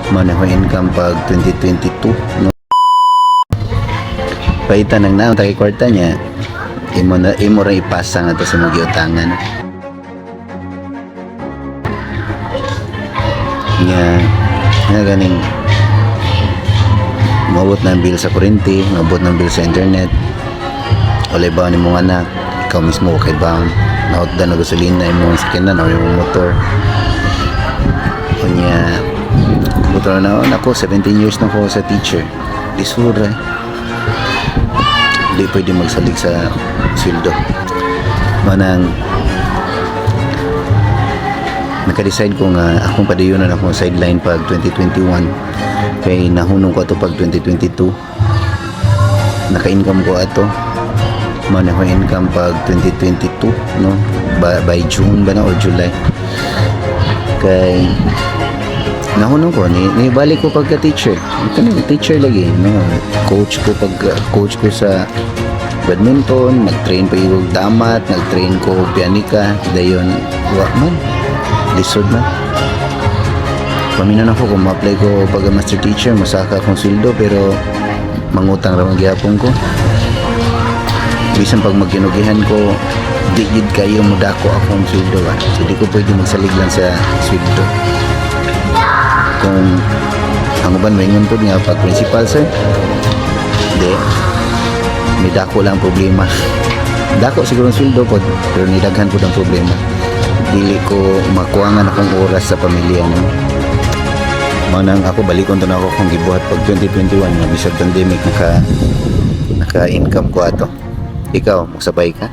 maneho income pag 2022 no. Paitan ng naon taki kwarta niya imo ra ipasa nga to sa mga giutangan nga ganing maabot ng bill sa kuryente, maabot ng bill sa internet, walay ba ni mong anak, ikaw mismo kay ba nautdan na gasolina imong sakyanan o imong motor kunya motor na ako 17 years na ako sa teacher disura di pwede magsalig sa sweldo manang naka-decide ko nga akong padayunan akong sideline pag 2021 kay nahunong ko ato pag 2022 naka-income ko ato maneho income pag 2022 no by June ba na or July kay nahunong ko ni balik ko pagka teacher kanang teacher lagi no coach ko sa badminton nag-train pa yung damat nag-train ko pianika dayon wa man lisod na paminan ako kung ma-apply ko pag master teacher masaka akong sweldo pero mangutang ra man gyapon ko bisan pag magkinugihan ko di gid kayo mudako akong sweldo ba so di ko pwede magsalig lang sa sweldo kung ang uban maingon po nga pag principal sir di may dako lang problema dako siguro ang sweldo po pero nidaghan po ang problema dili ko makuangan akong oras sa pamilya no manang ako balikon to na ako kung gibuhat pag 2021 nga bisag pandemic naka income ko ato ikaw magsabay ka